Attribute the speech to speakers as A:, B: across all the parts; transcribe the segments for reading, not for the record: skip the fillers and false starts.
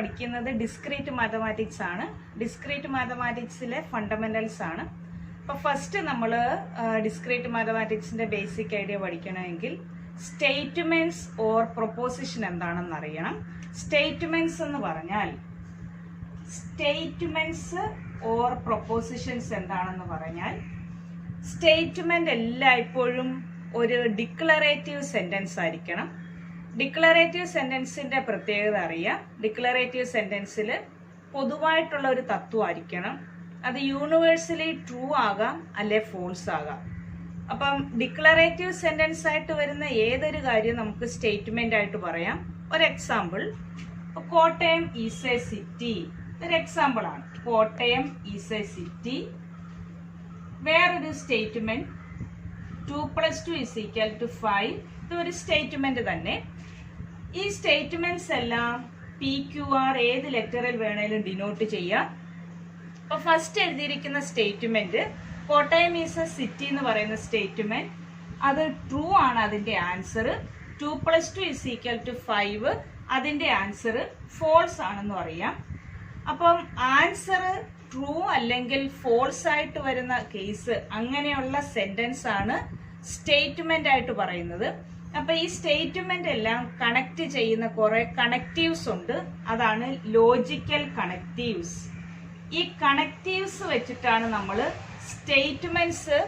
A: പഠിക്കുന്നത് discrete mathematics ആണ്. Discrete മാത്തമാറ്റിക്സിലെ fundamentals ആണ്. അപ്പോൾ ഫസ്റ്റ് നമ്മൾ ഡിസ്ക്രീറ്റ് മാത്തമാറ്റിക്സിന്റെ ബേസിക് ഐഡിയ പഠിക്കണമെങ്കിൽ സ്റ്റേറ്റ്മെന്റ്സ് ഓർ പ്രൊപ്പോസിഷൻ എന്താണെന്ന് അറിയണം. സ്റ്റേറ്റ്മെന്റ്സ് എന്ന് പറഞ്ഞാൽ സ്റ്റേറ്റ്മെന്റ്സ് ഓർ പ്രൊപ്പോസിഷൻസ് എന്താണെന്ന് പറഞ്ഞാൽ സ്റ്റേറ്റ്മെന്റ് എല്ലായ്പ്പോഴും ഒരു ഡിക്ലറേറ്റീവ് സെന്റൻസ് ആയിരിക്കണം. ഡിക്ലറേറ്റീവ് സെന്റൻസിന്റെ പ്രത്യേകത അറിയാം. ഡിക്ലറേറ്റീവ് സെന്റൻസിൽ പൊതുവായിട്ടുള്ള ഒരു തത്വമായിരിക്കണം. അത് യൂണിവേഴ്സലി ട്രൂ ആകാം അല്ലെ ഫോൾസ് ആകാം. അപ്പം ഡിക്ലറേറ്റീവ് സെന്റൻസ് ആയിട്ട് വരുന്ന ഏതൊരു കാര്യം നമുക്ക് സ്റ്റേറ്റ്മെന്റ് ആയിട്ട് പറയാം. ഒരു example, Kottayam is A city ഒരു എക്സാമ്പിൾ ആണ്. Kottayam is A city. വേറൊരു സ്റ്റേറ്റ്മെന്റ് 2 + 2 = 5. ഇതൊരു സ്റ്റേറ്റ്മെന്റ് തന്നെ. ഈ സ്റ്റേറ്റ്മെന്റ്സ് എല്ലാം PQR ഏത് ലെറ്ററിൽ വേണേലും ഡിനോട്ട് ചെയ്യാം. അപ്പൊ ഫസ്റ്റ് എഴുതിയിരിക്കുന്ന statement Kottayam is A city എന്ന് പറയുന്ന സ്റ്റേറ്റ്മെന്റ് അത് ട്രൂ ആണ്. അതിന്റെ ആൻസർ 2 + 2 = 5. അതിന്റെ ആൻസർ ഫോൾസ് ആണെന്ന് പറയാം. അപ്പം ആൻസർ ട്രൂ അല്ലെങ്കിൽ ഫോൾസ് ആയിട്ട് വരുന്ന കേസ്, അങ്ങനെയുള്ള സെന്റൻസ് ആണ് സ്റ്റേറ്റ്മെന്റ് ആയിട്ട് പറയുന്നത്. അപ്പൊ ഈ സ്റ്റേറ്റ്മെന്റ് എല്ലാം കണക്ട് ചെയ്യുന്ന കുറെ കണക്റ്റീവ്സ് ഉണ്ട്. അതാണ് ലോജിക്കൽ കണക്റ്റീവ്സ്. ഈ കണക്റ്റീവ്സ് വെച്ചിട്ടാണ് നമ്മൾ സ്റ്റേറ്റ്മെന്റ്സ്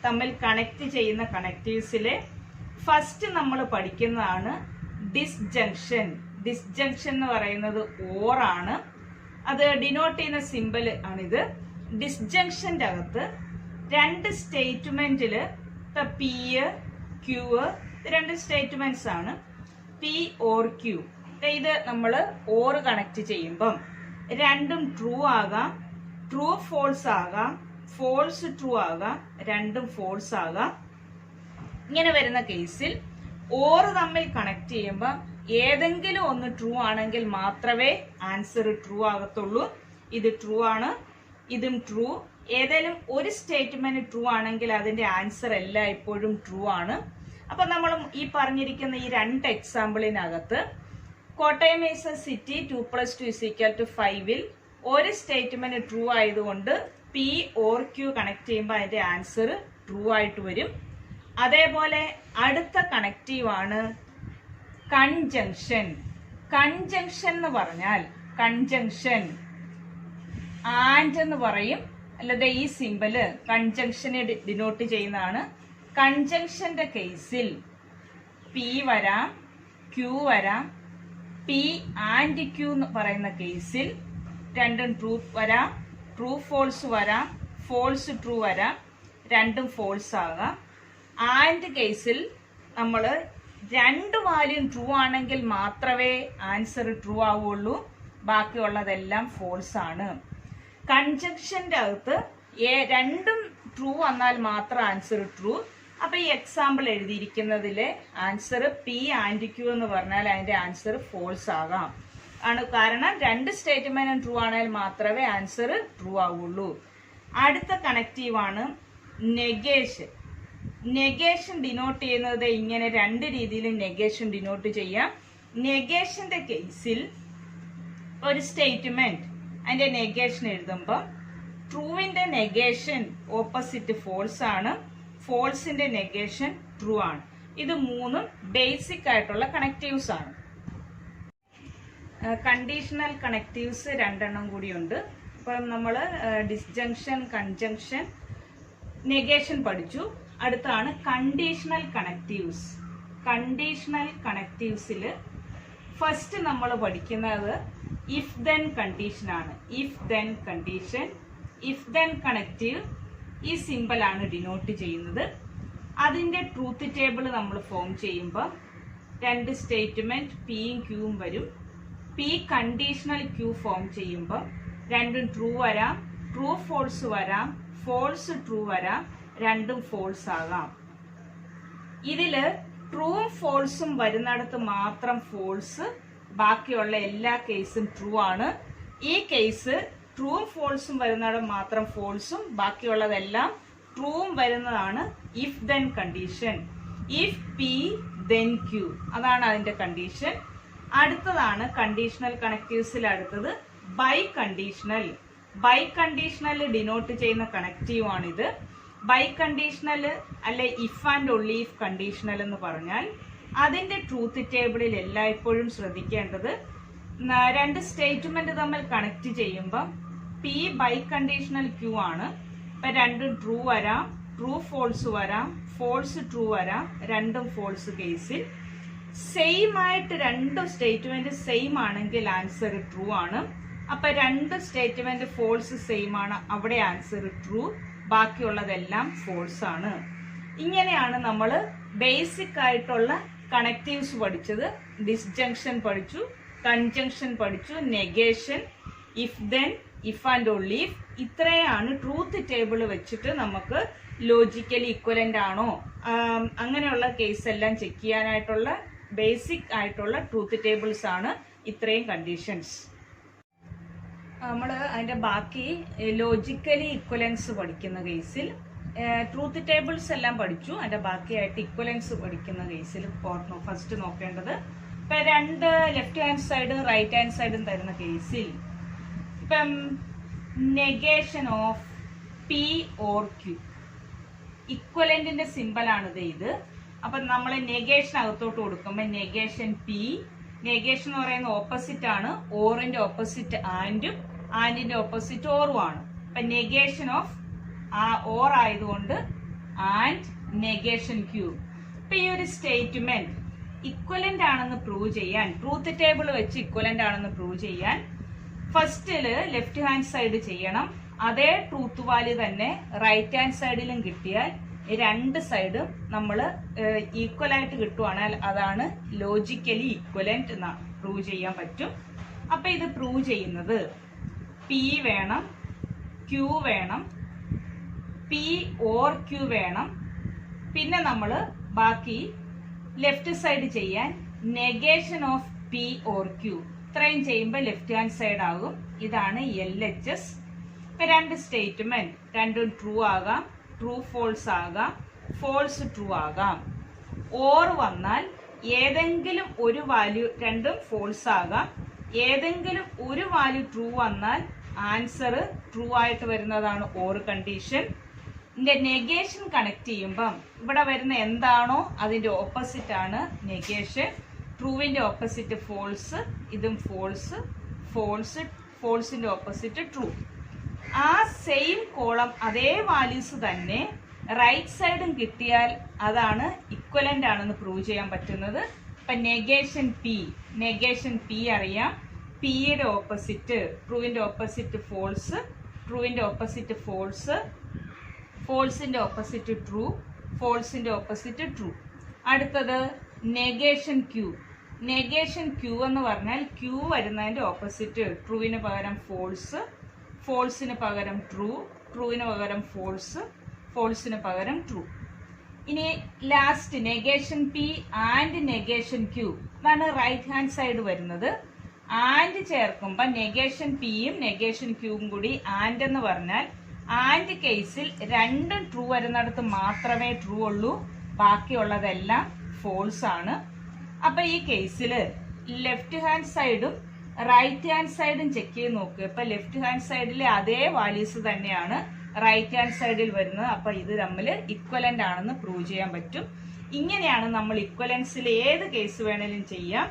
A: തമ്മിൽ കണക്ട് ചെയ്യുന്ന കണക്റ്റീവ്സിലെ ഫസ്റ്റ് നമ്മൾ പഠിക്കുന്നതാണ് ഡിസ്ജങ്ഷൻ. ഡിസ്ജങ്ഷൻ എന്ന് പറയുന്നത് ഓർ ആണ്. അത് ഡിനോട്ട് ചെയ്യുന്ന സിമ്പൽ ആണിത്. ഡിസ്ജങ്ഷന്റെ അകത്ത് രണ്ട് സ്റ്റേറ്റ്മെന്റില് P, Q രണ്ട് സ്റ്റേറ്റ്മെന്റ്സ് ആണ്. P or Q. ഇത് നമ്മൾ ഓർ കണക്ട് ചെയ്യുമ്പം രണ്ടും ട്രൂ ആകാം, ട്രൂ ഫോൾസ് ആകാം, ഫോൾസ് ട്രൂ ആകാം, രണ്ടും ഫോൾസ് ആകാം. ഇങ്ങനെ വരുന്ന കേസിൽ ഓർ തമ്മിൽ കണക്ട് ചെയ്യുമ്പോൾ ഏതെങ്കിലും ഒന്ന് ട്രൂ ആണെങ്കിൽ മാത്രമേ ആൻസർ ട്രൂ ആകത്തുള്ളൂ. ഇത് ട്രൂ ആണ്, ഇതും ട്രൂ. ഏതെങ്കിലും ഒരു സ്റ്റേറ്റ്മെന്റ് ട്രൂ ആണെങ്കിൽ അതിന്റെ ആൻസർ എല്ലാം ഇപ്പോഴും ട്രൂ ആണ്. അപ്പൊ നമ്മൾ ഈ പറഞ്ഞിരിക്കുന്ന ഈ രണ്ട് എക്സാമ്പിളിനകത്ത് കോട്ടയം ഈസ് എ സിറ്റി 2 + 2 = 5 ഒരു സ്റ്റേറ്റ്മെന്റ് ട്രൂ ആയതുകൊണ്ട് P or Q കണക്ട് ചെയ്യുമ്പോൾ അതിന്റെ ആൻസർ ട്രൂ ആയിട്ട് വരും. അതേപോലെ അടുത്ത കണക്റ്റീവ് ആണ് കൺജങ്ഷൻ. കൺജങ്ഷൻ എന്ന് പറഞ്ഞാൽ കൺജങ്ഷൻ ആൻഡ് എന്ന് പറയും, അല്ലാതെ ഈ സിമ്പല് കൺജങ്ഷനെ ഡിനോട്ട് ചെയ്യുന്നതാണ്. കൺജങ്ഷന്റെ കേസിൽ P വരാം, Q വരാം. P ആൻഡ് Q എന്ന് പറയുന്ന കേസിൽ രണ്ടും ട്രൂ വരാം, ട്രൂ ഫോൾസ് വരാം, ഫോൾസ് ട്രൂ വരാം, രണ്ടും ഫോൾസ് ആകാം. ആൻഡ് കേസിൽ നമ്മൾ രണ്ട് വാല്യൂം ട്രൂ ആണെങ്കിൽ മാത്രമേ ആൻസർ ട്രൂ ആവുള്ളൂ, ബാക്കിയുള്ളതെല്ലാം ഫോൾസ് ആണ്. കൺജങ്ഷന്റെ അകത്ത് രണ്ടും ട്രൂ വന്നാൽ മാത്രം ആൻസർ ട്രൂ. അപ്പൊ ഈ എക്സാമ്പിൾ എഴുതിയിരിക്കുന്നതിലെ ആൻസർ P ആൻഡ് Q എന്ന് പറഞ്ഞാൽ അതിന്റെ ആൻസർ ഫോൾസ് ആകാം ആണ്. കാരണം രണ്ട് സ്റ്റേറ്റ്മെന്റും ട്രൂ ആണെങ്കിൽ മാത്രമേ ആൻസർ ട്രൂ ആവുള്ളൂ. അടുത്ത കണക്റ്റീവ് ആണ് നെഗേഷൻ. നെഗേഷൻ ഡിനോട്ട് ചെയ്യുന്നത് ഇങ്ങനെ രണ്ട് രീതിയിൽ നെഗേഷൻ ഡിനോട്ട് ചെയ്യാം. നെഗേഷന്റെ കേസിൽ ഒരു സ്റ്റേറ്റ്മെന്റ് അതിന്റെ നെഗേഷൻ എഴുതുമ്പോൾ ട്രൂവിന്റെ നെഗേഷൻ ഓപ്പോസിറ്റ് ഫോൾസ് ആണ്, ഫോൾസിന്റെ നെഗേഷൻ ട്രൂ ആണ്. ഇത് മൂന്നും ബേസിക് ആയിട്ടുള്ള കണക്റ്റീവ്സ് ആണ്. കണ്ടീഷണൽ കണക്റ്റീവ്സ് രണ്ടെണ്ണം കൂടിയുണ്ട്. അപ്പം നമ്മൾ ഡിസ്ജങ്ഷൻ, കൺജങ്ഷൻ, നെഗേഷൻ പഠിച്ചു. അടുത്താണ് കണ്ടീഷണൽ കണക്റ്റീവ്സ്. കണ്ടീഷണൽ കണക്റ്റീവ്സിൽ ഫസ്റ്റ് നമ്മൾ പഠിക്കുന്നത് ഇഫ് ദെൻ കണ്ടീഷൻ ആണ്. If then condition, if then connective ഈ സിമ്പിൾ ആണ് ഡിനോട്ട് ചെയ്യുന്നത്. അതിന്റെ ട്രൂത്ത് ടേബിൾ നമ്മൾ ഫോം ചെയ്യുമ്പോൾ രണ്ട് സ്റ്റേറ്റ്മെന്റ് Pയും Qയും വരും. P കണ്ടീഷണൽ Q ഫോം ചെയ്യുമ്പോൾ രണ്ടും ട്രൂ വരാം, ട്രൂ ഫോൾസ് വരാം, ഫോൾസ് ട്രൂ വരാം, രണ്ടും ഫോൾസ് ആകാം. ഇതില് ട്രൂവും ഫോൾസും വരുന്നിടത്ത് മാത്രം ഫോൾസ്, ബാക്കിയുള്ള എല്ലാ കേസും ട്രൂ ആണ്. ഈ കേസ് ട്രൂവും ഫോൾസും വരുന്നിടത്ത് മാത്രം ഫോൾസും, ബാക്കിയുള്ളതെല്ലാം ട്രൂവും വരുന്നതാണ് if then condition. If P then Q അതാണ് അതിന്റെ കണ്ടീഷൻ. അടുത്തതാണ് കണ്ടീഷണൽ കണക്റ്റീവ്സിൽ അടുത്തത് biconditional. Biconditional denote ചെയ്യുന്ന കണക്റ്റീവ് ആണിത്. ബൈ കണ്ടീഷണൽ അല്ലെ if and only if conditional എന്ന് പറഞ്ഞാൽ അതിന്റെ ട്രൂത്ത് ടേബിളിൽ എല്ലായ്പ്പോഴും ശ്രദ്ധിക്കേണ്ടത് രണ്ട് സ്റ്റേറ്റ്മെന്റ് തമ്മിൽ കണക്ട് ചെയ്യുമ്പോൾ പി ബൈ കണ്ടീഷണൽ ക്യൂ ആണ്. ഇപ്പൊ രണ്ടും ട്രൂ വരാം, ട്രൂ ഫോൾസ് വരാം, ഫോൾസ് ട്രൂ വരാം, രണ്ടും ഫോൾസ് കേസിൽ. സെയിം ആയിട്ട് രണ്ട് സ്റ്റേറ്റ്മെന്റ് സെയിം ആണെങ്കിൽ ആൻസർ ട്രൂ ആണ്. അപ്പൊ രണ്ട് സ്റ്റേറ്റ്മെന്റ് ഫോൾസ് സെയിം ആണ്, അവിടെ ആൻസർ ട്രൂ, ബാക്കിയുള്ളതെല്ലാം ഫോൾസ് ആണ്. ഇങ്ങനെയാണ് നമ്മൾ ബേസിക് ആയിട്ടുള്ള കണക്റ്റീവ്സ് പഠിച്ചത്. ഡിസ്ജങ്ഷൻ പഠിച്ചു, കൺജങ്ഷൻ പഠിച്ചു, negation, if then, if and only if. ഇത്രയാണ് ട്രൂത്ത് ടേബിൾ വെച്ചിട്ട് നമുക്ക് ലോജിക്കലി ഇക്വലന്റ് ആണോ അങ്ങനെയുള്ള കേസ് എല്ലാം ചെക്ക് ചെയ്യാനായിട്ടുള്ള ബേസിക് ആയിട്ടുള്ള ട്രൂത്ത് ടേബിൾസ് ആണ് ഇത്രയും കണ്ടീഷൻസ്. നമ്മൾ അതിന്റെ ബാക്കി ലോജിക്കലി ഇക്വലൻസ് പഠിക്കുന്ന കേസിൽ ട്രൂത്ത് ടേബിൾസ് എല്ലാം പഠിച്ചു. അതിന്റെ ബാക്കിയായിട്ട് ഇക്വലൻസ് പഠിക്കുന്ന കേസിൽ ഫസ്റ്റ് നോക്കേണ്ടത് ഇപ്പൊ രണ്ട് ലെഫ്റ്റ് ഹാൻഡ് സൈഡും റൈറ്റ് ഹാൻഡ് സൈഡും തരുന്ന കേസിൽ ഇപ്പം negation of P or Q ഇക്വലന്റിന്റെ സിമ്പൽ ആണിത്. ഇത് അപ്പൊ നമ്മൾ നെഗേഷൻ അകത്തോട്ട് കൊടുക്കുമ്പോൾ നെഗേഷൻ പി, നെഗേഷൻ എന്ന് പറയുന്ന ഓപ്പോസിറ്റ് ആണ്. ഓറിന്റെ ഓപ്പോസിറ്റ് ആൻഡും ആൻഡിന്റെ ഓപ്പോസിറ്റ് ഓറും ആണ്. അപ്പൊ നെഗേഷൻ ഓഫ് ഓർ ആയതുകൊണ്ട് ആൻഡ് നെഗേഷൻ ക്യൂ. ഇപ്പൊ ഈ ഒരു സ്റ്റേറ്റ്മെന്റ് ഇക്വലന്റ് ആണെന്ന് പ്രൂവ് ചെയ്യാൻ, ട്രൂത്ത് ടേബിൾ വെച്ച് ഇക്വലന്റ് ആണെന്ന് പ്രൂവ് ചെയ്യാൻ ഫസ്റ്റില് ലെഫ്റ്റ് ഹാൻഡ് സൈഡ് ചെയ്യണം. അതേ ട്രൂത്ത് വാല്യൂ തന്നെ റൈറ്റ് ഹാൻഡ് സൈഡിലും കിട്ടിയാൽ രണ്ട് സൈഡും നമ്മൾ ഈക്വൽ ആയിട്ട് കിട്ടുവാണെങ്കിൽ അതാണ് ലോജിക്കലി ഇക്വലന്റ് എന്ന് പ്രൂവ് ചെയ്യാൻ പറ്റും. അപ്പൊ ഇത് പ്രൂവ് ചെയ്യുന്നത് പി വേണം, ക്യൂ വേണം, പി ഓർ ക്യൂ വേണം. പിന്നെ നമ്മൾ ബാക്കി ലെഫ്റ്റ് സൈഡ് ചെയ്യാൻ negation of P or Q. ഇത്രയും ചെയ്യുമ്പോൾ ലെഫ്റ്റ് ഹാൻഡ് സൈഡ് ആകും. ഇതാണ് LHS. ഇപ്പൊ രണ്ട് സ്റ്റേറ്റ്മെന്റ് രണ്ടും ട്രൂ ആകാം, ട്രൂ ഫോൾസ് ആകാം, ഫോൾസ് ട്രൂ ആകാം. ഓർ വന്നാൽ ഏതെങ്കിലും ഒരു വാല്യൂ, രണ്ടും ഫോൾസ് ആകാം, ഏതെങ്കിലും ഒരു വാല്യൂ ട്രൂ വന്നാൽ ആൻസർ ട്രൂ ആയിട്ട് വരുന്നതാണ് ഓർ കണ്ടീഷൻ. ഇതിന്റെ നെഗേഷൻ കണക്ട് ചെയ്യുമ്പം ഇവിടെ വരുന്ന എന്താണോ അതിന്റെ ഓപ്പോസിറ്റ് ആണ് നെഗേഷൻ. ട്രൂവിന്റെ ഓപ്പോസിറ്റ് ഫോൾസ്, ഇതും ഫോൾസ്, ഫോൾസ്, ഫോൾസിന്റെ ഓപ്പോസിറ്റ് ട്രൂ. ആ സെയിം കോളം അതേ വാല്യൂസ് തന്നെ റൈറ്റ് സൈഡും കിട്ടിയാൽ അതാണ് ഇക്വലന്റ് ആണെന്ന് പ്രൂവ് ചെയ്യാൻ പറ്റുന്നത്. ഇപ്പൊ നെഗേഷൻ പി അറിയാം. പിയുടെ ഓപ്പോസിറ്റ്, ട്രൂവിന്റെ ഓപ്പോസിറ്റ് ഫോൾസ്, ട്രൂവിന്റെ ഓപ്പോസിറ്റ് ഫോൾസ്, ഫോൾസിന്റെ ഓപ്പോസിറ്റ് ട്രൂ, ഫോൾസിന്റെ ഓപ്പോസിറ്റ് ട്രൂ. അടുത്തത് നെഗേഷൻ ക്യൂ. നെഗേഷൻ ക്യൂ എന്ന് പറഞ്ഞാൽ ക്യൂ വരുന്നതിന്റെ ഓപ്പോസിറ്റ്, ട്രൂവിന് പകരം ഫോൾസ്, ഫോൾസിന് പകരം ട്രൂ, ട്രൂവിന് പകരം ഫോൾസ്, ഫോൾസിന് പകരം ട്രൂ. ഇനി last negation P and negation Q. അതാണ് റൈറ്റ് ഹാൻഡ് സൈഡ് വരുന്നത്. ആൻഡ് ചേർക്കുമ്പോൾ നെഗേഷൻ പിയും നെഗേഷൻ ക്യൂവും കൂടി ആൻഡ് എന്ന് പറഞ്ഞാൽ ആൻഡ് കേസിൽ രണ്ടും ട്രൂ വരുന്നിടത്ത് മാത്രമേ ട്രൂ ഉള്ളൂ, ബാക്കിയുള്ളതെല്ലാം ഫോൾസ് ആണ്. അപ്പൊ ഈ കേസിൽ ലെഫ്റ്റ് ഹാൻഡ് സൈഡും റൈറ്റ് ഹാൻഡ് സൈഡും ചെക്ക് ചെയ്ത് നോക്കുക. ഇപ്പൊ ലെഫ്റ്റ് ഹാൻഡ് സൈഡിലെ അതേ വാല്യൂസ് തന്നെയാണ് റൈറ്റ് ഹാൻഡ് സൈഡിൽ വരുന്നത്. അപ്പൊ ഇത് തമ്മിൽ ഇക്വലന്റ് ആണെന്ന് പ്രൂവ് ചെയ്യാൻ പറ്റും. ഇങ്ങനെയാണ് നമ്മൾ ഇക്വലൻസിൽ ഏത് കേസ് വേണേലും ചെയ്യാം.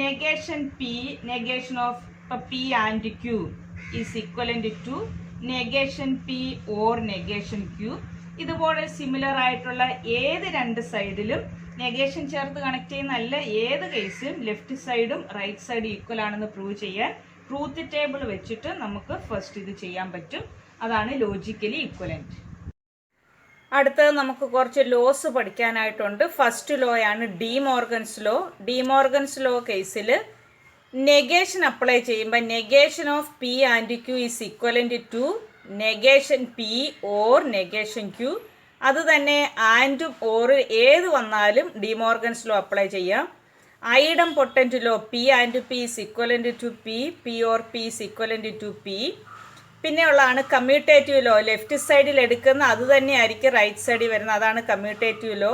A: Negation P, negation of P and Q is equivalent to negation P or negation Q. ഇതുപോലെ സിമിലർ ആയിട്ടുള്ള ഏത് രണ്ട് സൈഡിലും നെഗേഷൻ ചേർത്ത് കണക്ട് ചെയ്യുന്ന അല്ല ഏത് കേസിലും ലെഫ്റ്റ് സൈഡും റൈറ്റ് സൈഡും ഈക്വൽ ആണെന്ന് പ്രൂവ് ചെയ്യാൻ ട്രൂത്ത് ടേബിൾ വെച്ചിട്ട് നമുക്ക് ഫസ്റ്റ് ഇത് ചെയ്യാൻ പറ്റും. അതാണ് ലോജിക്കലി ഇക്വലന്റ്. അടുത്തത് നമുക്ക് കുറച്ച് ലോസ് പഠിക്കാനായിട്ടുണ്ട്. ഫസ്റ്റ് ലോ ആണ് ഡിമോർഗൻസ് ലോ. ഡിമോർഗൻസ് ലോ കേസിൽ നെഗേഷൻ അപ്ലൈ ചെയ്യുമ്പോൾ negation of P and Q is equivalent to negation P or negation Q. അത് തന്നെ ആൻഡും ഓർ ഏത് വന്നാലും ഡിമോർഗൻസ് ലോ അപ്ലൈ ചെയ്യാം. Idempotent law P and P is equivalent to P, P or P is equivalent to P. പിന്നെയുള്ളതാണ് commutative law. Left സൈഡിൽ എടുക്കുന്ന അത് തന്നെയായിരിക്കും റൈറ്റ് സൈഡിൽ വരുന്നത്, അതാണ് കമ്മ്യൂട്ടേറ്റീവ് ലോ.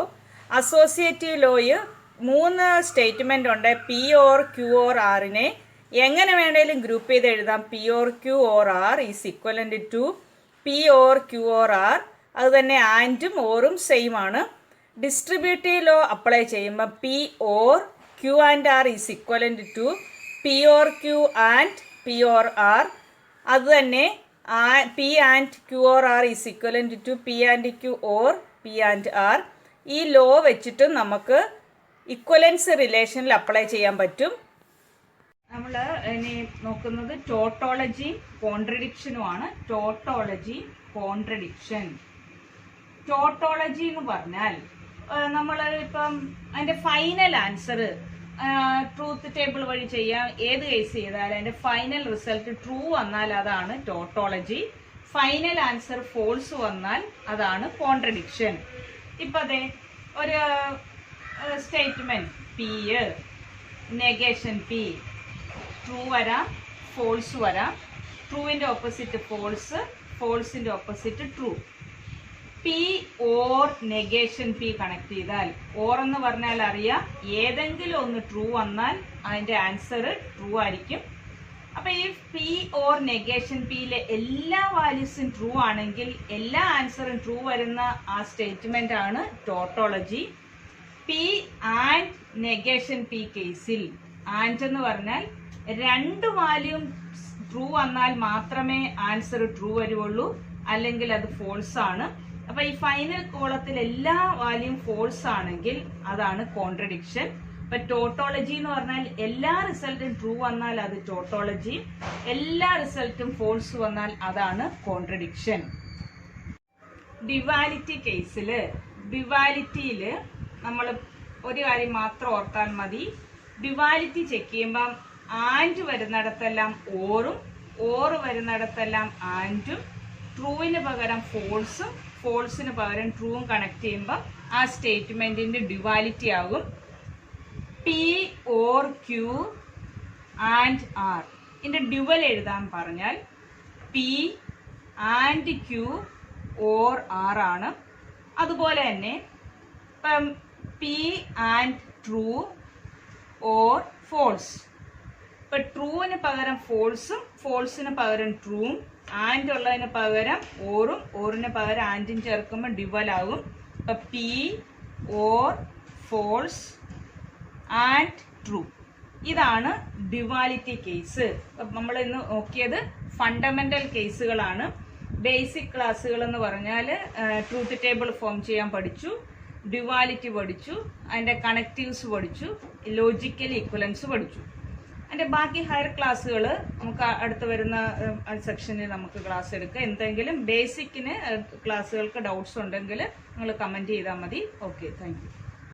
A: അസോസിയേറ്റീവ് ലോയ് മൂന്ന് സ്റ്റേറ്റ്മെൻ്റ് ഉണ്ട്. പി ഓർ ക്യു ഓർ ആറിനെ എങ്ങനെ വേണേലും ഗ്രൂപ്പ് ചെയ്ത് എഴുതാം. P or Q or R is equivalent to P or Q or R. അത് തന്നെ ആൻഡും ഓറും സെയിം ആണ്. ഡിസ്ട്രിബ്യൂട്ടീവ് ലോ അപ്ലൈ ചെയ്യുമ്പോൾ P or Q and R is equivalent to P or Q and P or R. അത് തന്നെ P and Q or R is equivalent to P and Q or P and R. ഈ law വെച്ചിട്ടും നമുക്ക് ഇക്വലൻസ് റിലേഷനിൽ apply ചെയ്യാൻ പറ്റും. നമ്മൾ ഇനി നോക്കുന്നത് ടോട്ടോളജിയും കോൺട്രഡിക്ഷനുമാണ്. Tautology, contradiction. ടോട്ടോളജി എന്ന് പറഞ്ഞാൽ നമ്മൾ ഇപ്പം അതിൻ്റെ ഫൈനൽ ആൻസർ ട്രൂത്ത് ടേബിൾ വഴി ചെയ്യാം. ഏത് കേസ് ചെയ്താലും അതിൻ്റെ ഫൈനൽ റിസൾട്ട് ട്രൂ വന്നാൽ അതാണ് ടോട്ടോളജി. ഫൈനൽ ആൻസർ ഫോൾസ് വന്നാൽ അതാണ് കോൺട്രഡിക്ഷൻ. ഇപ്പം അതെ ഒരു statement P, negation P, true വരാം, ഫോൾസ് വരാം. ട്രൂവിൻ്റെ ഓപ്പോസിറ്റ് ഫോൾസ്, ഫോൾസിൻ്റെ opposite true. P or negation P connect ചെയ്താൽ, ഓർ എന്ന് പറഞ്ഞാൽ അറിയാം ഏതെങ്കിലും ഒന്ന് ട്രൂ വന്നാൽ അതിൻ്റെ ആൻസർ ട്രൂ ആയിരിക്കും. അപ്പം ഈ പി ഓർ നെഗേഷൻ പിയിലെ എല്ലാ വാല്യൂസും ട്രൂ ആണെങ്കിൽ എല്ലാ ആൻസറും ട്രൂ വരുന്ന ആ സ്റ്റേറ്റ്മെന്റ് ആണ് tautology. P and negation P കേസിൽ, ആൻഡ് എന്ന് പറഞ്ഞാൽ രണ്ട് വാല്യൂം ട്രൂ വന്നാൽ മാത്രമേ ആൻസർ ട്രൂ വരുവുള്ളൂ, അല്ലെങ്കിൽ അത് ഫോൾസ് ആണ്. അപ്പൊ ഈ ഫൈനൽ കോളത്തിൽ എല്ലാ വാല്യൂം ഫോൾസ് ആണെങ്കിൽ അതാണ് കോൺട്രഡിക്ഷൻ. ഇപ്പൊ ടോട്ടോളജി എന്ന് പറഞ്ഞാൽ എല്ലാ റിസൾട്ടും ട്രൂ വന്നാൽ അത് ടോട്ടോളജി, എല്ലാ റിസൾട്ടും ഫോൾസ് വന്നാൽ അതാണ് കോൺട്രഡിക്ഷൻ. ഡ്യുവാലിറ്റി കേസില്, ഡ്യുവാലിറ്റിയില് നമ്മൾ ഒരു കാര്യം മാത്രം ഓർത്താൽ മതി. ഡ്യുവാലിറ്റി ചെക്ക് ചെയ്യുമ്പം ആൻഡ് വരുന്നിടത്തെല്ലാം ഓറും, ഓറ് വരുന്നിടത്തെല്ലാം ആൻഡും, ട്രൂവിന് പകരം ഫോൾസും, ഫോൾസിന് പകരം ട്രൂവും കണക്ട് ചെയ്യുമ്പോൾ ആ സ്റ്റേറ്റ്മെന്റിന്റെ ഡ്യുവാലിറ്റി ആകും. P or Q and R. ഇതിന്റെ ഡ്യുവൽ എഴുതാൻ പറഞ്ഞാൽ P and Q or R ആണ്. അതുപോലെ തന്നെ ഇപ്പം P and true or false. ഇപ്പൊ ട്രൂവിന് പകരം ഫോൾസും, ഫോൾസിന് പകരം ട്രൂവും, ആൻഡ് ഉള്ളതിന് പകരം ഓറും, ഓറിന് പകരം ആൻഡും ചേർക്കുമ്പോൾ ഡ്യുവൽ ആകും. ഇപ്പൊ P or false and true. ഇതാണ് ഡ്യുവാലിറ്റി കേസ്. നമ്മൾ ഇന്ന് നോക്കിയത് ഫണ്ടമെന്റൽ കേസുകളാണ്. ബേസിക് ക്ലാസ്സുകൾ എന്ന് പറഞ്ഞാൽ ട്രൂത്ത് ടേബിൾ ഫോം ചെയ്യാൻ പഠിച്ചു, ഡ്യുവാലിറ്റി പഠിച്ചു, അതിന്റെ കണക്റ്റീവ്സ് പഠിച്ചു, ലോജിക്കൽ ഈക്വലൻസ് പഠിച്ചു. അതിന്റെ ബാക്കി ഹയർ ക്ലാസ്സുകൾ നമുക്ക് അടുത്ത് വരുന്ന സെക്ഷനിൽ നമുക്ക് ക്ലാസ് എടുക്കാം. എന്തെങ്കിലും ബേസിക്കിന് ക്ലാസ്സുകൾക്ക് ഡൗട്ട്സ് ഉണ്ടെങ്കിൽ നിങ്ങൾ കമന്റ് ചെയ്താൽ മതി. Okay, thank you.